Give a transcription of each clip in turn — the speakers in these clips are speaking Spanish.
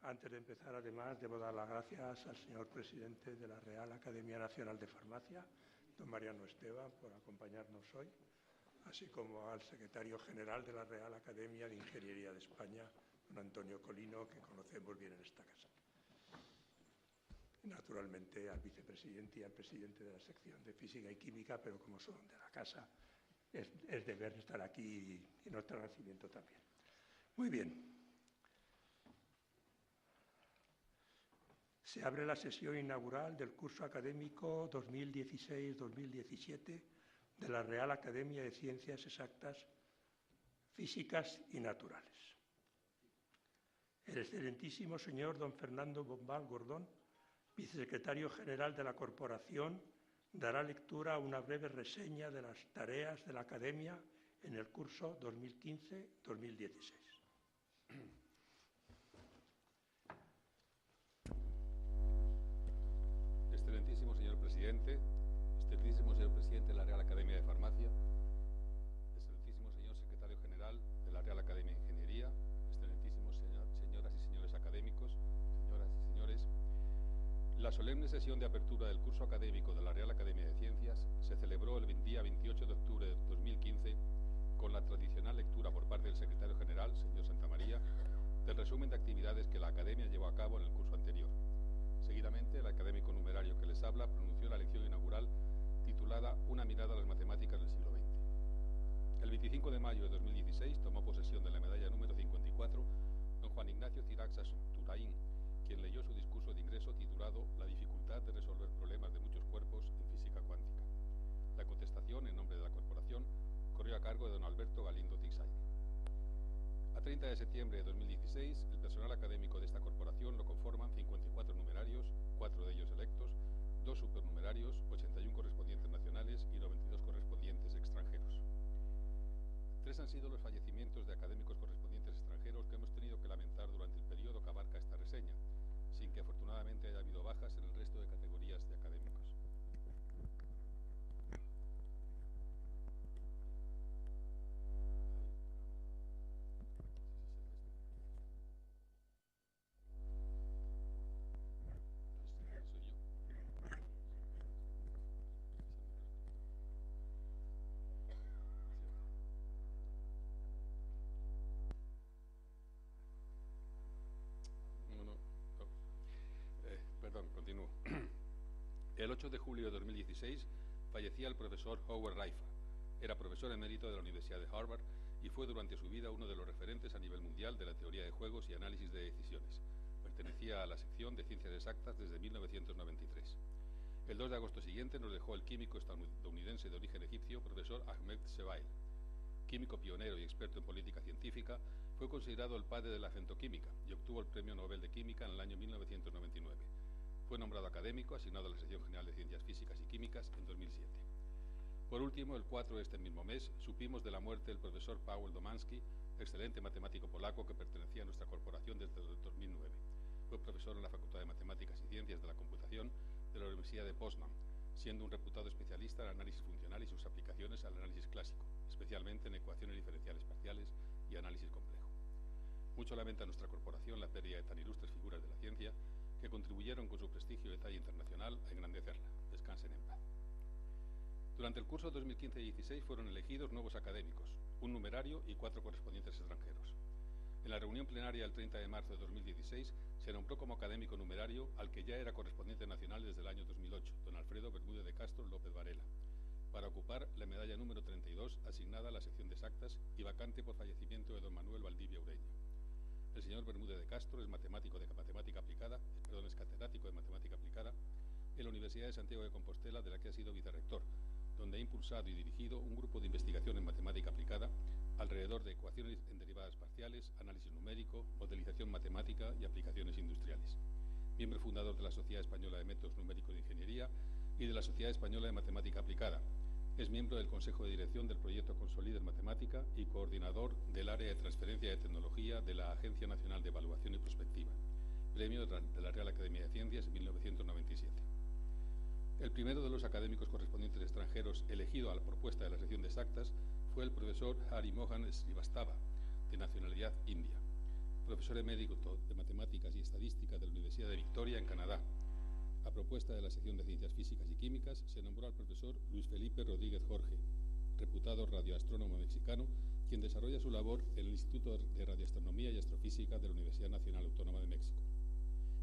Antes de empezar, además, debo dar las gracias al señor presidente de la Real Academia Nacional de Farmacia, don Mariano Esteban, por acompañarnos hoy, así como al secretario general de la Real Academia de Ingeniería de España, don Antonio Colino, que conocemos bien en esta casa. Y, naturalmente, al vicepresidente y al presidente de la sección de Física y Química, pero como son de la casa, es deber estar aquí y nuestro agradecimiento también. Muy bien. Se abre la sesión inaugural del curso académico 2016-2017 de la Real Academia de Ciencias Exactas, Físicas y Naturales. El excelentísimo señor don Fernando Bombal Gordón, vicesecretario general de la Corporación, dará lectura a una breve reseña de las tareas de la Academia en el curso 2015-2016. Excelentísimo señor presidente de la Real Academia de Farmacia, excelentísimo señor secretario general de la Real Academia de Ingeniería, excelentísimos señoras y señores académicos, señoras y señores, la solemne sesión de apertura del curso académico de la Real Academia de Ciencias se celebró el día 28 de octubre de 2015 con la tradicional lectura por parte del secretario general, señor Santamaría, del resumen de actividades que la Academia llevó a cabo en el curso anterior. Seguidamente, el académico numerario que les habla pronunció la lección inaugural titulada Una mirada a las matemáticas del siglo XX. El 25 de mayo de 2016 tomó posesión de la medalla número 54 don Juan Ignacio Ciraxa Turaín, quien leyó su discurso de ingreso titulado La dificultad de resolver problemas de muchos cuerpos en física cuántica. La contestación, en nombre de la corporación, corrió a cargo de don Alberto Galindo Tixay. A 30 de septiembre de 2016, el personal académico de esta corporación lo conforman 54 numerarios, 4 de ellos electos, 2 supernumerarios, 81 correspondientes nacionales y 92 correspondientes extranjeros. 3 han sido los fallecimientos de académicos correspondientes extranjeros que hemos tenido que lamentar durante el periodo que abarca esta reseña, sin que afortunadamente haya habido bajas en el resto de categorías de académicos. Continúo. El 8 de julio de 2016 fallecía el profesor Howard Raifa. Era profesor emérito de la Universidad de Harvard y fue durante su vida uno de los referentes a nivel mundial de la teoría de juegos y análisis de decisiones. Pertenecía a la sección de Ciencias Exactas desde 1993. El 2 de agosto siguiente nos dejó el químico estadounidense de origen egipcio, profesor Ahmed Zewail. Químico pionero y experto en política científica, fue considerado el padre de la centoquímica y obtuvo el Premio Nobel de Química en el año 1999. Fue nombrado académico, asignado a la Sección General de Ciencias Físicas y Químicas en 2007. Por último, el 4 de este mismo mes, supimos de la muerte del profesor Paweł Domanski, excelente matemático polaco que pertenecía a nuestra corporación desde el 2009. Fue profesor en la Facultad de Matemáticas y Ciencias de la Computación de la Universidad de Poznań, siendo un reputado especialista en análisis funcional y sus aplicaciones al análisis clásico, especialmente en ecuaciones diferenciales parciales y análisis complejo. Mucho lamenta nuestra corporación la pérdida de tan ilustres figuras de la ciencia que contribuyeron con su prestigio y talla internacional a engrandecerla. Descansen en paz. Durante el curso 2015-16 fueron elegidos nuevos académicos, un numerario y 4 correspondientes extranjeros. En la reunión plenaria del 30 de marzo de 2016 se nombró como académico numerario al que ya era correspondiente nacional desde el año 2008, don Alfredo Bermúdez de Castro López Varela, para ocupar la medalla número 32 asignada a la sección de exactas y vacante por fallecimiento de don Manuel Valdivia Ureña. El señor Bermúdez de Castro es catedrático de matemática aplicada en la Universidad de Santiago de Compostela, de la que ha sido vicerrector, donde ha impulsado y dirigido un grupo de investigación en matemática aplicada alrededor de ecuaciones en derivadas parciales, análisis numérico, modelización matemática y aplicaciones industriales. Miembro fundador de la Sociedad Española de Métodos Numéricos de Ingeniería y de la Sociedad Española de Matemática Aplicada. Es miembro del Consejo de Dirección del proyecto Consolider Matemática y coordinador del área de transferencia de tecnología de la Agencia Nacional de Evaluación y Prospectiva, premio de la Real Academia de Ciencias en 1997. El primero de los académicos correspondientes extranjeros elegido a la propuesta de la sección de exactas fue el profesor Hari Mohan Srivastava, de nacionalidad india. profesor emérito de Matemáticas y Estadística de la Universidad de Victoria, en Canadá. A propuesta de la sección de Ciencias Físicas y Químicas, se nombró al profesor Luis Felipe Rodríguez Jorge, reputado radioastrónomo mexicano, quien desarrolla su labor en el Instituto de Radioastronomía y Astrofísica de la Universidad Nacional Autónoma de México.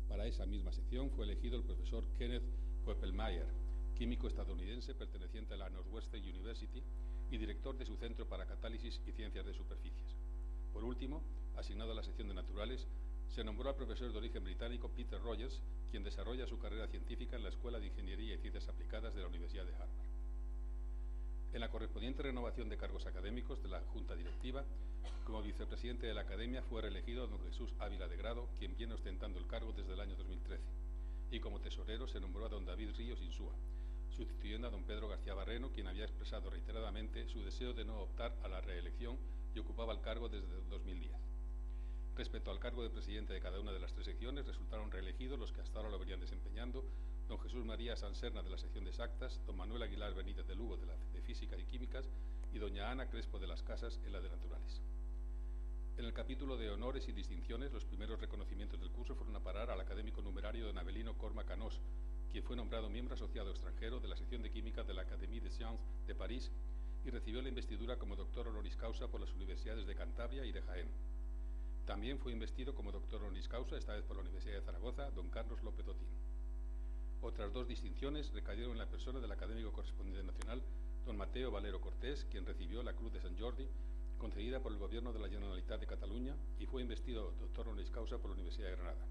Para esa misma sección fue elegido el profesor Kenneth Poepelmayer, químico estadounidense perteneciente a la Northwestern University y director de su Centro para Catálisis y Ciencias de Superficies. Por último, asignado a la sección de Naturales, se nombró al profesor de origen británico Peter Rogers, quien desarrolla su carrera científica en la Escuela de Ingeniería y Ciencias Aplicadas de la Universidad de Harvard. En la correspondiente renovación de cargos académicos de la Junta Directiva, como vicepresidente de la Academia fue reelegido don Jesús Ávila de Grado, quien viene ostentando el cargo desde el año 2013, y como tesorero se nombró a don David Ríos Insúa, sustituyendo a don Pedro García Barreno, quien había expresado reiteradamente su deseo de no optar a la reelección y ocupaba el cargo desde 2010. Respecto al cargo de presidente de cada una de las tres secciones, resultaron reelegidos los que hasta ahora lo venían desempeñando: don Jesús María Sanserna, de la sección de Exactas, don Manuel Aguilar Benítez de Lugo, de Física y Químicas, y doña Ana Crespo de las Casas, en la de Naturales. En el capítulo de honores y distinciones, los primeros reconocimientos del curso fueron a parar al académico numerario don Avelino Corma Canós, quien fue nombrado miembro asociado extranjero de la sección de Química de la Académie des Sciences de París y recibió la investidura como doctor honoris causa por las universidades de Cantabria y de Jaén. También fue investido como doctor honoris causa, esta vez por la Universidad de Zaragoza, don Carlos López Otín. Otras dos distinciones recayeron en la persona del académico correspondiente nacional, don Mateo Valero Cortés, quien recibió la Cruz de Sant Jordi, concedida por el Gobierno de la Generalitat de Cataluña, y fue investido doctor honoris causa por la Universidad de Granada.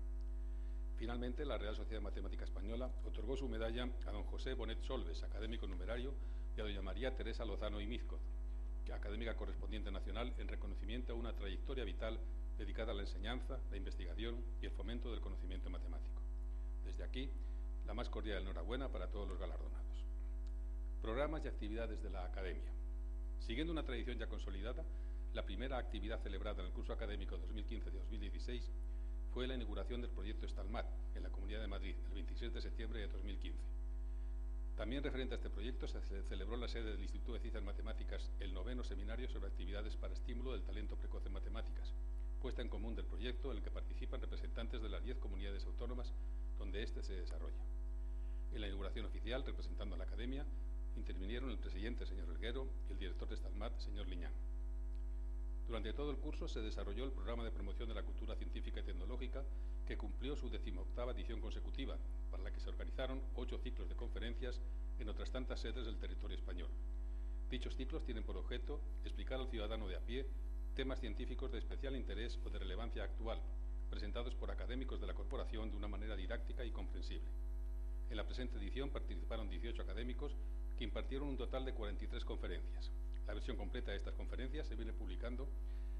Finalmente, la Real Sociedad Matemática Española otorgó su medalla a don José Bonet Solves, académico numerario, y a doña María Teresa Lozano y Mizcoz, académica correspondiente nacional, en reconocimiento a una trayectoria vital dedicada a la enseñanza, la investigación y el fomento del conocimiento matemático. Desde aquí, la más cordial enhorabuena para todos los galardonados. Programas y actividades de la Academia. Siguiendo una tradición ya consolidada, la primera actividad celebrada en el curso académico 2015-2016 fue la inauguración del proyecto Stalmat en la Comunidad de Madrid, el 26 de septiembre de 2015. También referente a este proyecto se celebró en la sede del Instituto de Ciencias Matemáticas el 9º seminario sobre actividades para estímulo del talento precoz en matemáticas, puesta en común del proyecto en el que participan representantes de las 10 comunidades autónomas donde éste se desarrolla. En la inauguración oficial, representando a la Academia, intervinieron el presidente, señor Elguero, y el director de Stalmat, señor Liñán. Durante todo el curso se desarrolló el programa de promoción de la cultura científica y tecnológica, que cumplió su 18ª edición consecutiva, para la que se organizaron 8 ciclos de conferencias en otras tantas sedes del territorio español. Dichos ciclos tienen por objeto explicar al ciudadano de a pie temas científicos de especial interés o de relevancia actual, presentados por académicos de la corporación de una manera didáctica y comprensible. En la presente edición participaron 18 académicos que impartieron un total de 43 conferencias. La versión completa de estas conferencias se viene publicando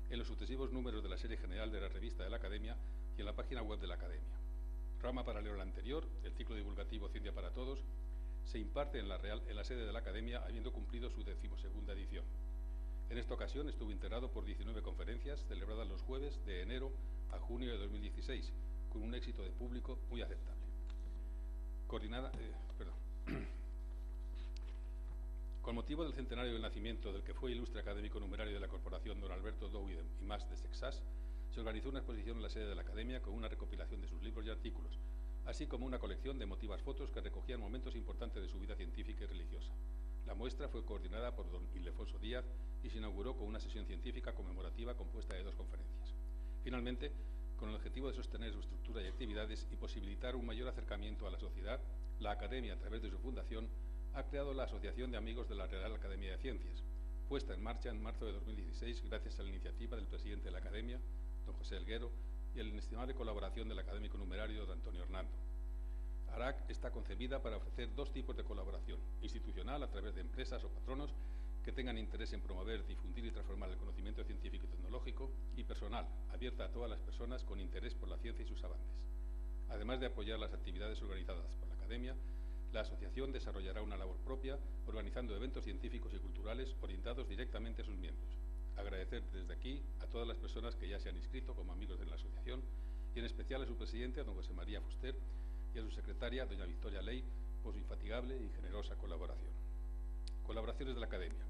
en los sucesivos números de la serie general de la revista de la Academia y en la página web de la Academia. Rama paralelo al anterior, el ciclo divulgativo Ciencia para Todos, se imparte en la sede de la Academia, habiendo cumplido su 12ª edición. En esta ocasión estuvo integrado por 19 conferencias celebradas los jueves de enero a junio de 2016, con un éxito de público muy aceptable. Con motivo del centenario del nacimiento del que fue ilustre académico numerario de la corporación don Alberto Dou y más de Sexas, se organizó una exposición en la sede de la Academia con una recopilación de sus libros y artículos, así como una colección de emotivas fotos que recogían momentos importantes de su vida científica y religiosa. La muestra fue coordinada por don Ildefonso Díaz y se inauguró con una sesión científica conmemorativa compuesta de 2 conferencias. Finalmente, con el objetivo de sostener su estructura y actividades y posibilitar un mayor acercamiento a la sociedad, la Academia, a través de su fundación, ha creado la Asociación de Amigos de la Real Academia de Ciencias, puesta en marcha en marzo de 2016 gracias a la iniciativa del presidente de la Academia, don José Elguero, y a la inestimable colaboración del académico numerario don Antonio Hernando. ARAC está concebida para ofrecer 2 tipos de colaboración: institucional, a través de empresas o patronos que tengan interés en promover, difundir y transformar el conocimiento científico y tecnológico, y personal, abierta a todas las personas con interés por la ciencia y sus avances. Además de apoyar las actividades organizadas por la Academia, la asociación desarrollará una labor propia, organizando eventos científicos y culturales orientados directamente a sus miembros. Agradecer desde aquí a todas las personas que ya se han inscrito como amigos de la asociación, y en especial a su presidente, a don José María Fuster, y a su secretaria, doña Victoria Ley, por su infatigable y generosa colaboración. Colaboraciones de la Academia.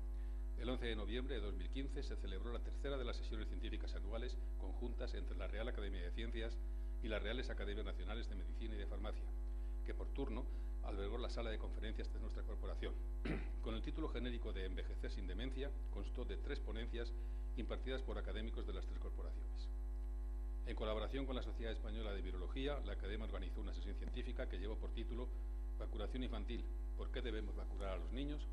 El 11 de noviembre de 2015 se celebró la tercera de las sesiones científicas anuales conjuntas entre la Real Academia de Ciencias y las Reales Academias Nacionales de Medicina y de Farmacia, que por turno albergó la sala de conferencias de nuestra corporación. Con el título genérico de Envejecer sin demencia, constó de 3 ponencias impartidas por académicos de las 3 corporaciones. En colaboración con la Sociedad Española de Virología, la Academia organizó una sesión científica que llevó por título Vacunación infantil, ¿por qué debemos vacunar a los niños?,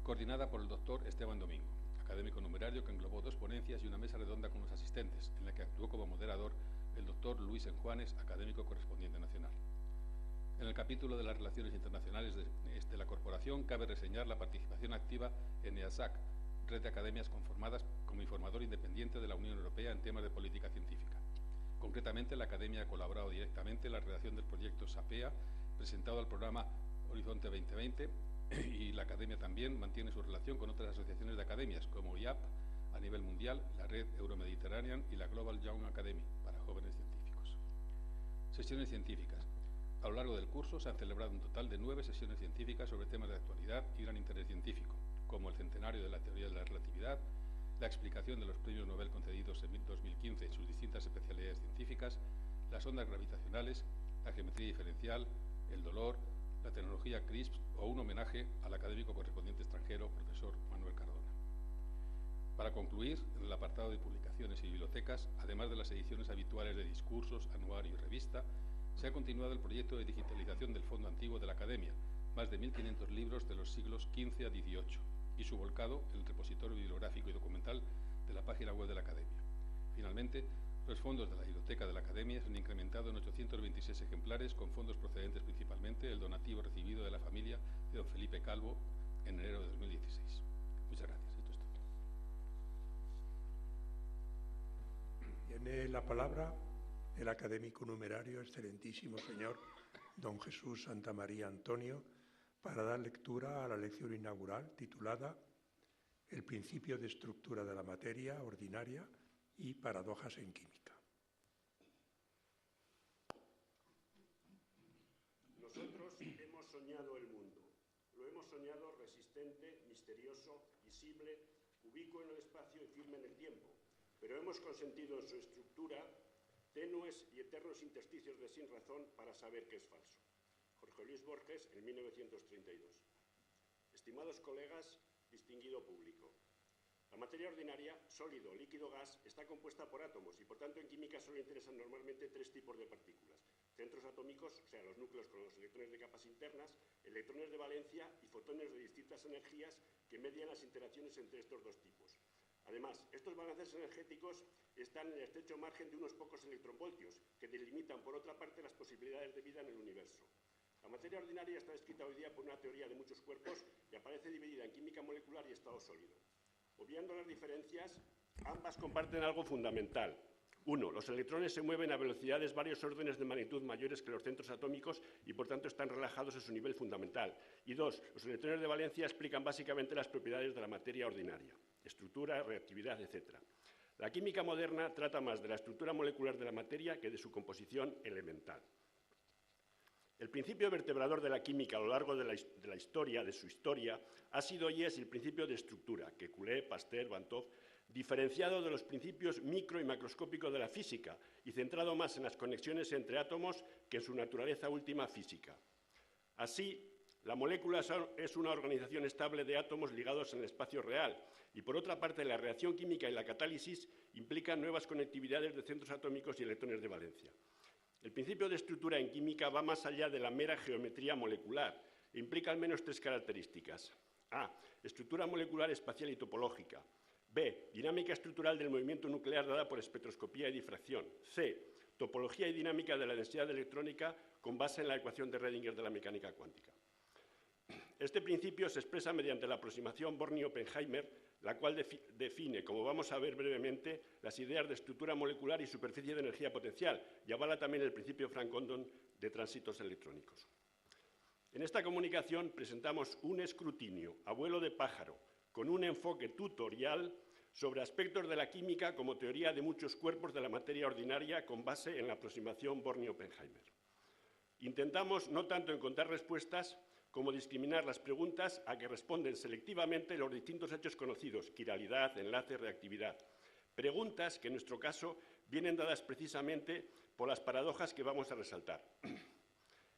coordinada por el doctor Esteban Domingo, académico numerario que englobó 2 ponencias y una mesa redonda con los asistentes, en la que actuó como moderador el doctor Luis Enjuanes, académico correspondiente nacional. En el capítulo de las relaciones internacionales de la corporación cabe reseñar la participación activa en EASAC, red de academias conformadas como informador independiente de la Unión Europea en temas de política científica. Concretamente, la Academia ha colaborado directamente en la redacción del proyecto SAPEA, presentado al programa Horizonte 2020, y la Academia también mantiene su relación con otras asociaciones de academias, como IAP a nivel mundial, la Red Euromediterranean y la Global Young Academy, para jóvenes científicos. Sesiones científicas. A lo largo del curso se han celebrado un total de 9 sesiones científicas sobre temas de actualidad y gran interés científico, como el centenario de la teoría de la relatividad, la explicación de los premios Nobel concedidos en 2015 en sus distintas especialidades científicas, las ondas gravitacionales, la geometría diferencial, el dolor, la tecnología CRISP o un homenaje al académico correspondiente extranjero, profesor Manuel Cardona. Para concluir, en el apartado de publicaciones y bibliotecas, además de las ediciones habituales de discursos, anuario y revista, se ha continuado el proyecto de digitalización del fondo antiguo de la Academia, más de 1.500 libros de los siglos XV a XVIII, y su volcado en el repositorio bibliográfico y documental de la página web de la Academia. Finalmente, los fondos de la biblioteca de la Academia se han incrementado en 826 ejemplares, con fondos procedentes principalmente del donativo recibido de la familia de don Felipe Calvo en enero de 2016. Muchas gracias. Esto es todo. Tiene la palabra el académico numerario, excelentísimo señor don Jesús Santamaría Antonio, para dar lectura a la lección inaugural titulada El principio de estructura de la materia ordinaria y paradojas en química. Nosotros hemos soñado el mundo. Lo hemos soñado resistente, misterioso, visible, ubicuo en el espacio y firme en el tiempo, pero hemos consentido en su estructura tenues y eternos intersticios de sin razón para saber que es falso. Jorge Luis Borges, en 1932. Estimados colegas, distinguido público, la materia ordinaria, sólido, líquido, gas, está compuesta por átomos y, por tanto, en química solo interesan normalmente 3 tipos de partículas: centros atómicos, o sea, los núcleos con los electrones de capas internas, electrones de valencia y fotones de distintas energías que median las interacciones entre estos 2 tipos. Además, estos balances energéticos están en el estrecho margen de unos pocos electronvoltios, que delimitan, por otra parte, las posibilidades de vida en el universo. La materia ordinaria está descrita hoy día por una teoría de muchos cuerpos y aparece dividida en química molecular y estado sólido. Obviando las diferencias, ambas comparten algo fundamental. 1. Los electrones se mueven a velocidades varios órdenes de magnitud mayores que los centros atómicos y, por tanto, están relajados en su nivel fundamental. Y 2. Los electrones de valencia explican básicamente las propiedades de la materia ordinaria: estructura, reactividad, etc. La química moderna trata más de la estructura molecular de la materia que de su composición elemental. El principio vertebrador de la química a lo largo de la historia, de su historia, ha sido y es el principio de estructura, que Kekulé, Pasteur, Van 't Hoff, diferenciado de los principios micro y macroscópicos de la física y centrado más en las conexiones entre átomos que en su naturaleza última física. Así, la molécula es una organización estable de átomos ligados en el espacio real y, por otra parte, la reacción química y la catálisis implican nuevas conectividades de centros atómicos y electrones de valencia. El principio de estructura en química va más allá de la mera geometría molecular e implica al menos 3 características. A. Estructura molecular espacial y topológica. B. Dinámica estructural del movimiento nuclear dada por espectroscopía y difracción. C. Topología y dinámica de la densidad electrónica con base en la ecuación de Redinger de la mecánica cuántica. Este principio se expresa mediante la aproximación Born-Oppenheimer, la cual define, como vamos a ver brevemente, las ideas de estructura molecular y superficie de energía potencial, y avala también el principio Frank-Condon de tránsitos electrónicos. En esta comunicación presentamos un escrutinio, a vuelo de pájaro, con un enfoque tutorial sobre aspectos de la química como teoría de muchos cuerpos de la materia ordinaria con base en la aproximación Born-Oppenheimer. Intentamos no tanto encontrar respuestas como discriminar las preguntas a que responden selectivamente los distintos hechos conocidos, quiralidad, enlace, reactividad. Preguntas que en nuestro caso vienen dadas precisamente por las paradojas que vamos a resaltar.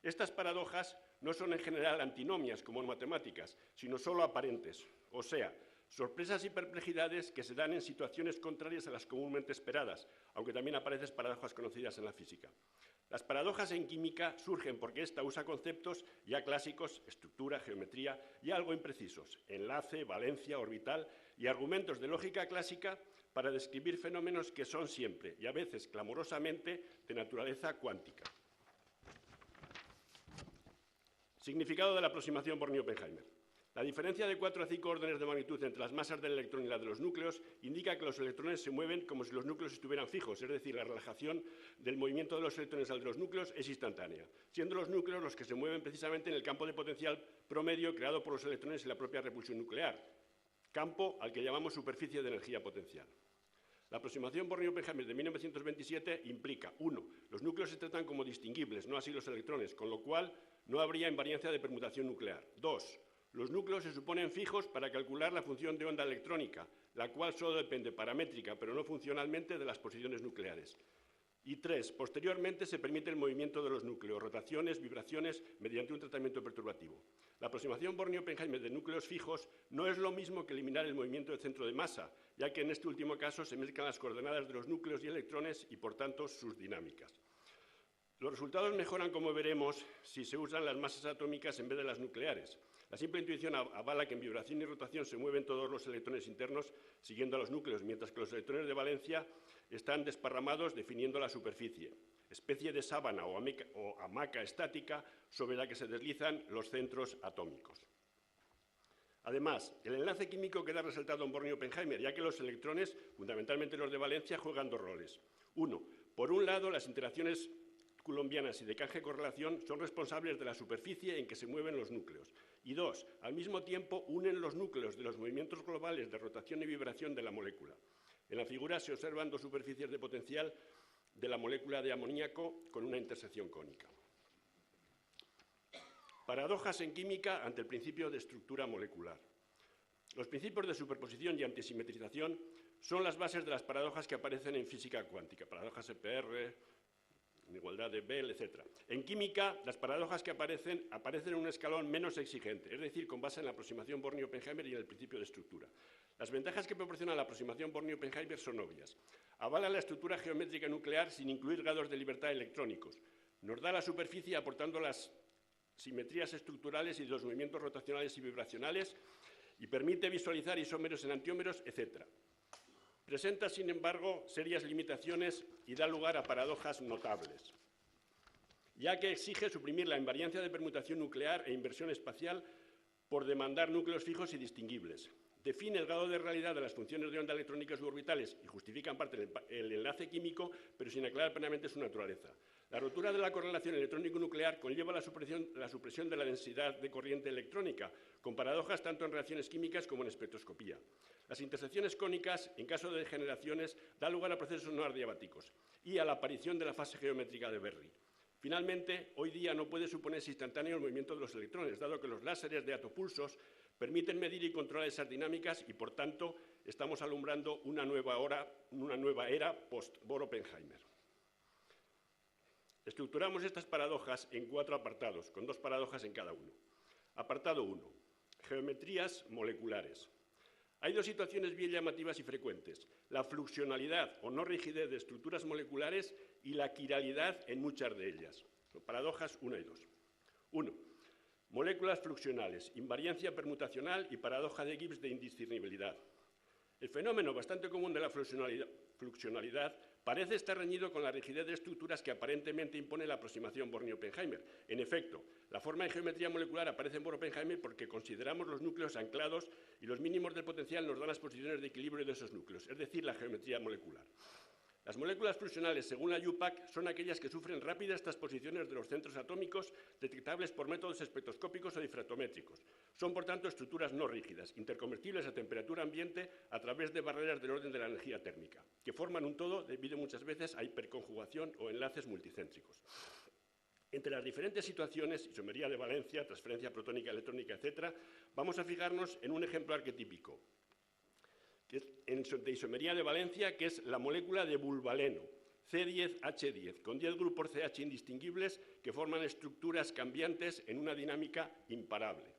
Estas paradojas no son en general antinomias, como en matemáticas, sino solo aparentes, o sea, sorpresas y perplejidades que se dan en situaciones contrarias a las comúnmente esperadas, aunque también aparecen paradojas conocidas en la física. Las paradojas en química surgen porque ésta usa conceptos ya clásicos, estructura, geometría, y algo imprecisos, enlace, valencia, orbital, y argumentos de lógica clásica para describir fenómenos que son siempre, y a veces clamorosamente, de naturaleza cuántica. Significado de la aproximación Born-Oppenheimer. La diferencia de 4 a 5 órdenes de magnitud entre las masas del electrón y la de los núcleos indica que los electrones se mueven como si los núcleos estuvieran fijos, es decir, la relajación del movimiento de los electrones al de los núcleos es instantánea, siendo los núcleos los que se mueven precisamente en el campo de potencial promedio creado por los electrones y la propia repulsión nuclear, campo al que llamamos superficie de energía potencial. La aproximación Born-Oppenheimer de 1927 implica, 1. Los núcleos se tratan como distinguibles, no así los electrones, con lo cual no habría invariancia de permutación nuclear. 2. Los núcleos se suponen fijos para calcular la función de onda electrónica, la cual solo depende paramétrica, pero no funcionalmente, de las posiciones nucleares. Y 3. Posteriormente se permite el movimiento de los núcleos, rotaciones, vibraciones, mediante un tratamiento perturbativo. La aproximación Born-Oppenheimer de núcleos fijos no es lo mismo que eliminar el movimiento del centro de masa, ya que en este último caso se mezclan las coordenadas de los núcleos y electrones y, por tanto, sus dinámicas. Los resultados mejoran, como veremos, si se usan las masas atómicas en vez de las nucleares. La simple intuición avala que en vibración y rotación se mueven todos los electrones internos siguiendo a los núcleos, mientras que los electrones de valencia están desparramados definiendo la superficie, especie de sábana o hamaca estática sobre la que se deslizan los centros atómicos. Además, el enlace químico queda resaltado en Born-Oppenheimer, ya que los electrones, fundamentalmente los de valencia, juegan 2 roles. 1. Por un lado, las interacciones coulombianas y de canje-correlación son responsables de la superficie en que se mueven los núcleos. Y 2, al mismo tiempo unen los núcleos de los movimientos globales de rotación y vibración de la molécula. En la figura se observan 2 superficies de potencial de la molécula de amoníaco con una intersección cónica. Paradojas en química ante el principio de estructura molecular. Los principios de superposición y antisimetrización son las bases de las paradojas que aparecen en física cuántica, paradojas EPR, igualdad de Bell, etc. En química, las paradojas que aparecen en un escalón menos exigente, es decir, con base en la aproximación Born-Oppenheimer y en el principio de estructura. Las ventajas que proporciona la aproximación Born-Oppenheimer son obvias. Avala la estructura geométrica nuclear sin incluir grados de libertad electrónicos. Nos da la superficie aportando las simetrías estructurales y los movimientos rotacionales y vibracionales y permite visualizar isómeros en antiómeros, etc. Presenta, sin embargo, serias limitaciones y da lugar a paradojas notables, ya que exige suprimir la invariancia de permutación nuclear e inversión espacial por demandar núcleos fijos y distinguibles. Define el grado de realidad de las funciones de onda electrónicas suborbitales y justifica en parte el enlace químico, pero sin aclarar plenamente su naturaleza. La rotura de la correlación electrónico-nuclear conlleva la supresión de la densidad de corriente electrónica, con paradojas tanto en reacciones químicas como en espectroscopía. Las intersecciones cónicas, en caso de degeneraciones, dan lugar a procesos no adiabáticos y a la aparición de la fase geométrica de Berry. Finalmente, hoy día no puede suponerse instantáneo el movimiento de los electrones, dado que los láseres de atopulsos permiten medir y controlar esas dinámicas y, por tanto, estamos alumbrando una nueva era post-Born-Oppenheimer. Estructuramos estas paradojas en 4 apartados, con 2 paradojas en cada uno. Apartado 1. Geometrías moleculares. Hay 2 situaciones bien llamativas y frecuentes: la fluxionalidad o no rigidez de estructuras moleculares y la quiralidad en muchas de ellas. Son paradojas 1 y 2. 1. Moléculas fluxionales, invariancia permutacional y paradoja de Gibbs de indiscernibilidad. El fenómeno bastante común de la fluxionalidad parece estar reñido con la rigidez de estructuras que aparentemente impone la aproximación Born-Oppenheimer. En efecto, la forma de geometría molecular aparece en Born-Oppenheimer porque consideramos los núcleos anclados y los mínimos del potencial nos dan las posiciones de equilibrio de esos núcleos, es decir, la geometría molecular. Las moléculas fluxionales, según la UPAC, son aquellas que sufren rápidas transposiciones de los centros atómicos detectables por métodos espectroscópicos o difractométricos. Son, por tanto, estructuras no rígidas, interconvertibles a temperatura ambiente a través de barreras del orden de la energía térmica, que forman un todo debido muchas veces a hiperconjugación o enlaces multicéntricos. Entre las diferentes situaciones, isomería de valencia, transferencia protónica, electrónica, etc., vamos a fijarnos en un ejemplo arquetípico, que es de isomería de valencia, que es la molécula de bulbaleno, C10H10, con 10 grupos CH indistinguibles que forman estructuras cambiantes en una dinámica imparable.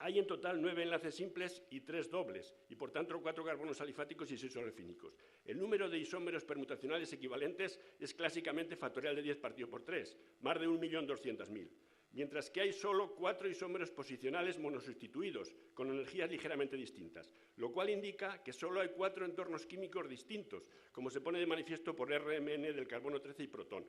Hay en total 9 enlaces simples y 3 dobles, y por tanto 4 carbonos alifáticos y 6 olefínicos. El número de isómeros permutacionales equivalentes es clásicamente factorial de 10 partido por 3, más de 1.200.000, mientras que hay solo 4 isómeros posicionales monosustituidos, con energías ligeramente distintas, lo cual indica que solo hay 4 entornos químicos distintos, como se pone de manifiesto por RMN del carbono 13 y protón.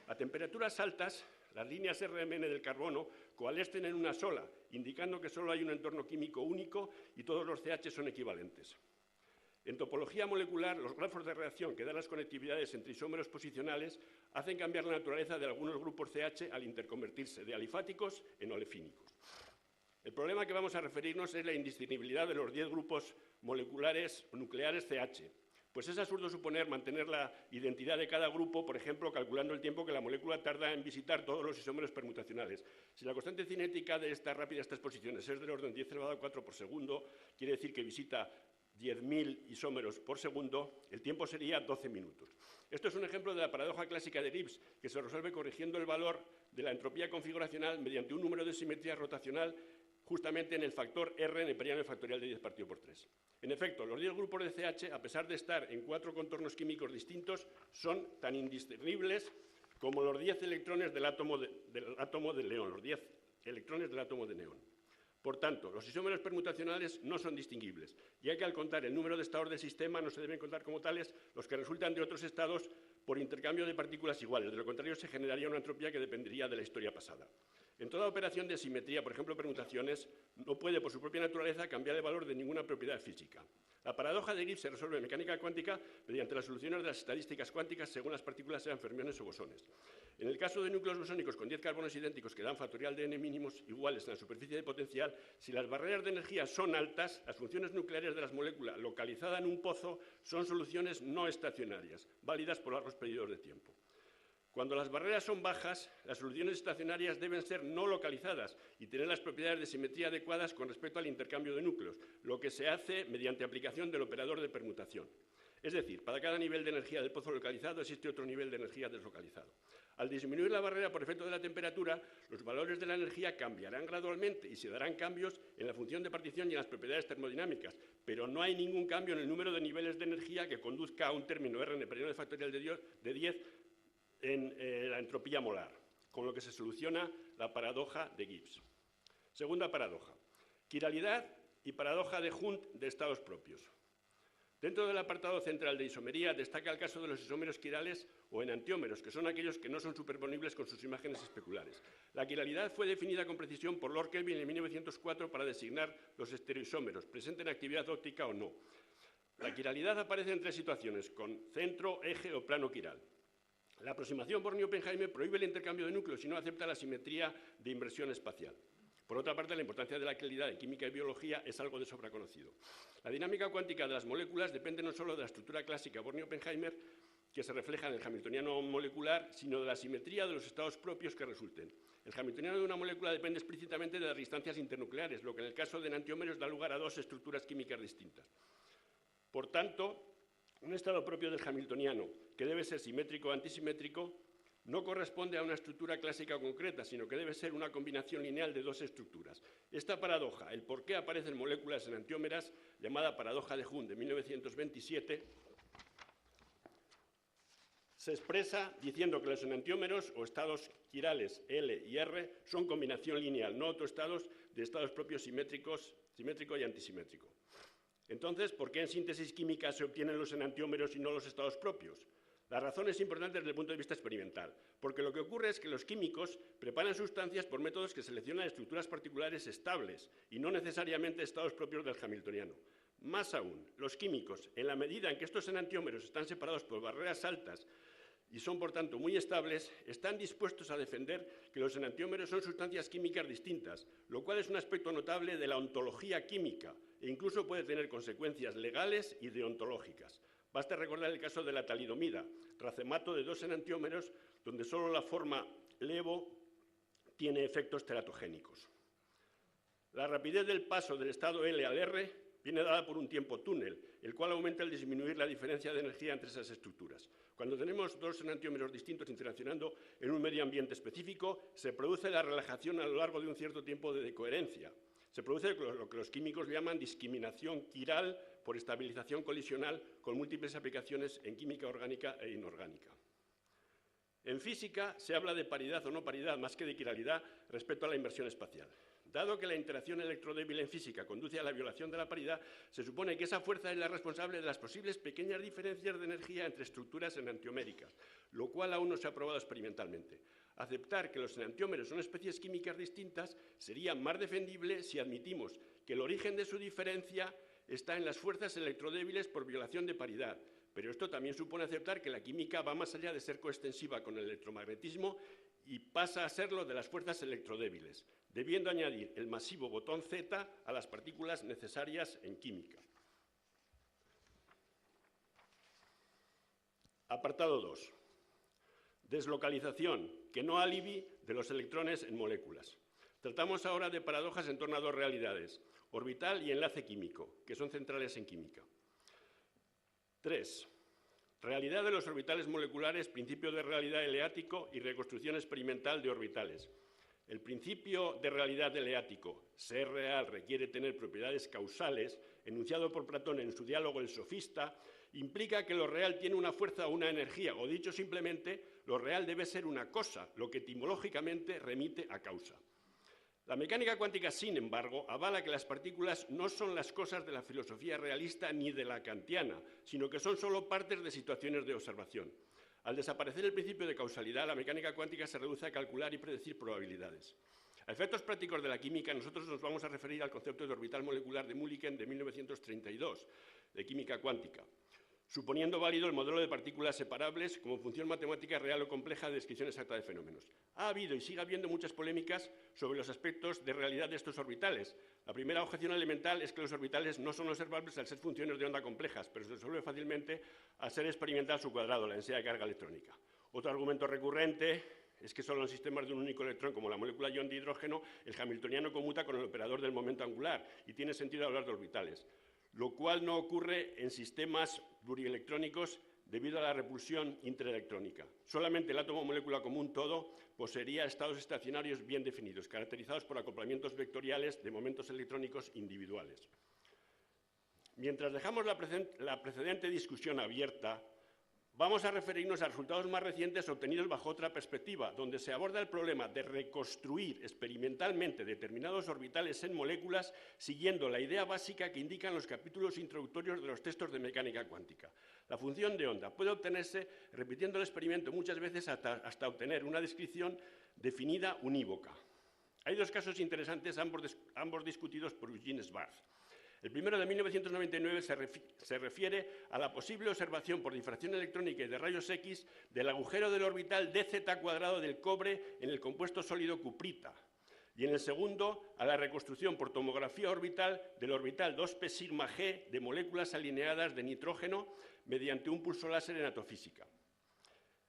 A temperaturas altas, las líneas RMN del carbono coalescen en una sola, indicando que solo hay un entorno químico único y todos los CH son equivalentes. En topología molecular, los grafos de reacción que dan las conectividades entre isómeros posicionales hacen cambiar la naturaleza de algunos grupos CH al interconvertirse de alifáticos en olefínicos. El problema que vamos a referirnos es la indistinguibilidad de los 10 grupos moleculares o nucleares CH. Pues es absurdo suponer mantener la identidad de cada grupo, por ejemplo, calculando el tiempo que la molécula tarda en visitar todos los isómeros permutacionales. Si la constante cinética de estas rápidas transposiciones es del orden 10 elevado a 4 por segundo, quiere decir que visita 10.000 isómeros por segundo, el tiempo sería 12 minutos. Esto es un ejemplo de la paradoja clásica de Gibbs, que se resuelve corrigiendo el valor de la entropía configuracional mediante un número de simetría rotacional justamente en el factor R neperiano factorial de 10 partido por 3. En efecto, los 10 grupos de CH, a pesar de estar en 4 contornos químicos distintos, son tan indiscernibles como los 10 electrones del átomo de neón, los 10 electrones del átomo de neón. Por tanto, los isómeros permutacionales no son distinguibles, ya que al contar el número de estados del sistema no se deben contar como tales los que resultan de otros estados por intercambio de partículas iguales. De lo contrario, se generaría una entropía que dependería de la historia pasada. En toda operación de simetría, por ejemplo, permutaciones, no puede, por su propia naturaleza, cambiar el valor de ninguna propiedad física. La paradoja de Gibbs se resuelve en mecánica cuántica mediante las soluciones de las estadísticas cuánticas según las partículas sean fermiones o bosones. En el caso de núcleos bosónicos con 10 carbonos idénticos que dan factorial de n mínimos iguales en la superficie de potencial, si las barreras de energía son altas, las funciones nucleares de las moléculas localizadas en un pozo son soluciones no estacionarias, válidas por largos periodos de tiempo. Cuando las barreras son bajas, las soluciones estacionarias deben ser no localizadas y tener las propiedades de simetría adecuadas con respecto al intercambio de núcleos, lo que se hace mediante aplicación del operador de permutación. Es decir, para cada nivel de energía del pozo localizado existe otro nivel de energía deslocalizado. Al disminuir la barrera por efecto de la temperatura, los valores de la energía cambiarán gradualmente y se darán cambios en la función de partición y en las propiedades termodinámicas, pero no hay ningún cambio en el número de niveles de energía que conduzca a un término R neperiano factorial de 10 en la entropía molar, con lo que se soluciona la paradoja de Gibbs. Segunda paradoja, quiralidad y paradoja de Hund de estados propios. Dentro del apartado central de isomería destaca el caso de los isómeros quirales o enantiómeros, que son aquellos que no son superponibles con sus imágenes especulares. La quiralidad fue definida con precisión por Lord Kelvin en 1904 para designar los estereoisómeros, presenten actividad óptica o no. La quiralidad aparece en 3 situaciones, con centro, eje o plano quiral. La aproximación Born-Oppenheimer prohíbe el intercambio de núcleos y no acepta la simetría de inversión espacial. Por otra parte, la importancia de la quiralidad en química y biología es algo de sobra conocido. La dinámica cuántica de las moléculas depende no solo de la estructura clásica Born-Oppenheimer, que se refleja en el hamiltoniano molecular, sino de la simetría de los estados propios que resulten. El hamiltoniano de una molécula depende explícitamente de las distancias internucleares, lo que en el caso de enantiómeros da lugar a 2 estructuras químicas distintas. Por tanto, un estado propio del hamiltoniano, que debe ser simétrico o antisimétrico, no corresponde a una estructura clásica concreta, sino que debe ser una combinación lineal de 2 estructuras. Esta paradoja, el por qué aparecen moléculas enantiómeras, llamada paradoja de Hund de 1927, se expresa diciendo que los enantiómeros o estados quirales L y R son combinación lineal, no autoestados de estados propios simétrico y antisimétrico. Entonces, ¿por qué en síntesis química se obtienen los enantiómeros y no los estados propios? La razón es importante desde el punto de vista experimental, porque lo que ocurre es que los químicos preparan sustancias por métodos que seleccionan estructuras particulares estables y no necesariamente estados propios del hamiltoniano. Más aún, los químicos, en la medida en que estos enantiómeros están separados por barreras altas y son, por tanto, muy estables, están dispuestos a defender que los enantiómeros son sustancias químicas distintas, lo cual es un aspecto notable de la ontología química e incluso puede tener consecuencias legales y deontológicas. Basta recordar el caso de la talidomida, racemato de 2 enantiómeros, donde solo la forma LeVo tiene efectos teratogénicos. La rapidez del paso del estado L al R viene dada por un tiempo túnel, el cual aumenta al disminuir la diferencia de energía entre esas estructuras. Cuando tenemos dos enantiómeros distintos interaccionando en un medio ambiente específico, se produce la relajación a lo largo de un cierto tiempo de decoherencia. Se produce lo que los químicos llaman discriminación quiral por estabilización colisional, con múltiples aplicaciones en química orgánica e inorgánica. En física se habla de paridad o no paridad, más que de quiralidad respecto a la inversión espacial. Dado que la interacción electrodébil en física conduce a la violación de la paridad, se supone que esa fuerza es la responsable de las posibles pequeñas diferencias de energía entre estructuras enantioméricas, lo cual aún no se ha probado experimentalmente. Aceptar que los enantiómeros son especies químicas distintas sería más defendible si admitimos que el origen de su diferencia está en las fuerzas electrodébiles por violación de paridad. Pero esto también supone aceptar que la química va más allá de ser coextensiva con el electromagnetismo y pasa a serlo de las fuerzas electrodébiles, debiendo añadir el masivo botón Z a las partículas necesarias en química. Apartado 2. Deslocalización, que no alibi de los electrones en moléculas. Tratamos ahora de paradojas en torno a dos realidades, orbital y enlace químico, que son centrales en química. 3. Realidad de los orbitales moleculares, principio de realidad eleático y reconstrucción experimental de orbitales. El principio de realidad eleático, ser real requiere tener propiedades causales, enunciado por Platón en su diálogo El Sofista, implica que lo real tiene una fuerza o una energía, o dicho simplemente, lo real debe ser una cosa, lo que etimológicamente remite a causa. La mecánica cuántica, sin embargo, avala que las partículas no son las cosas de la filosofía realista ni de la kantiana, sino que son solo partes de situaciones de observación. Al desaparecer el principio de causalidad, la mecánica cuántica se reduce a calcular y predecir probabilidades. A efectos prácticos de la química, nosotros nos vamos a referir al concepto de orbital molecular de Mulliken de 1932, de química cuántica, suponiendo válido el modelo de partículas separables como función matemática real o compleja de descripción exacta de fenómenos. Ha habido y sigue habiendo muchas polémicas sobre los aspectos de realidad de estos orbitales. La primera objeción elemental es que los orbitales no son observables al ser funciones de onda complejas, pero se resuelve fácilmente al ser experimental su cuadrado, la densidad de carga electrónica. Otro argumento recurrente es que solo en sistemas de un único electrón, como la molécula ion de hidrógeno, el hamiltoniano conmuta con el operador del momento angular y tiene sentido hablar de orbitales, lo cual no ocurre en sistemas plurielectrónicos debido a la repulsión interelectrónica. Solamente el átomo molécula común todo poseería estados estacionarios bien definidos, caracterizados por acoplamientos vectoriales de momentos electrónicos individuales. Mientras dejamos la precedente discusión abierta, vamos a referirnos a resultados más recientes obtenidos bajo otra perspectiva, donde se aborda el problema de reconstruir experimentalmente determinados orbitales en moléculas siguiendo la idea básica que indican los capítulos introductorios de los textos de mecánica cuántica. La función de onda puede obtenerse repitiendo el experimento muchas veces hasta obtener una descripción definida unívoca. Hay dos casos interesantes, ambos discutidos por Eugene Schwarz. El primero, de 1999, se refiere a la posible observación por difracción electrónica y de rayos X del agujero del orbital dz² del cobre en el compuesto sólido cuprita. Y en el segundo, a la reconstrucción por tomografía orbital del orbital 2p sigma g de moléculas alineadas de nitrógeno mediante un pulso láser en atofísica.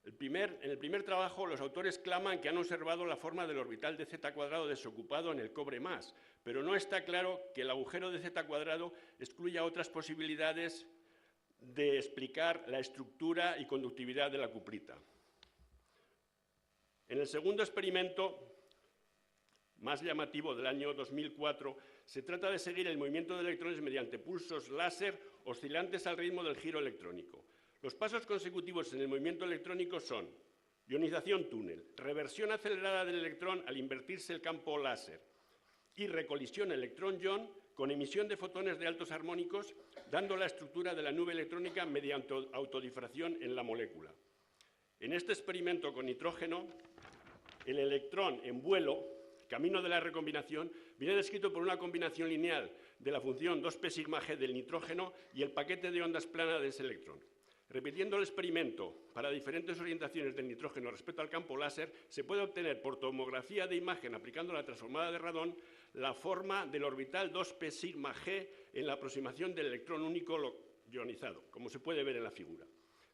En el primer trabajo, los autores claman que han observado la forma del orbital de z² desocupado en el cobre más, pero no está claro que el agujero de z² excluya otras posibilidades de explicar la estructura y conductividad de la cuprita. En el segundo experimento, más llamativo, del año 2004, se trata de seguir el movimiento de electrones mediante pulsos láser oscilantes al ritmo del giro electrónico. Los pasos consecutivos en el movimiento electrónico son ionización túnel, reversión acelerada del electrón al invertirse el campo láser y recolisión electrón-ion con emisión de fotones de altos armónicos, dando la estructura de la nube electrónica mediante autodifracción en la molécula. En este experimento con nitrógeno, el electrón en vuelo, camino de la recombinación, viene descrito por una combinación lineal de la función 2p sigma g del nitrógeno y el paquete de ondas plana de ese electrón. Repitiendo el experimento para diferentes orientaciones del nitrógeno respecto al campo láser, se puede obtener por tomografía de imagen aplicando la transformada de radón la forma del orbital 2p sigma g en la aproximación del electrón único ionizado, como se puede ver en la figura.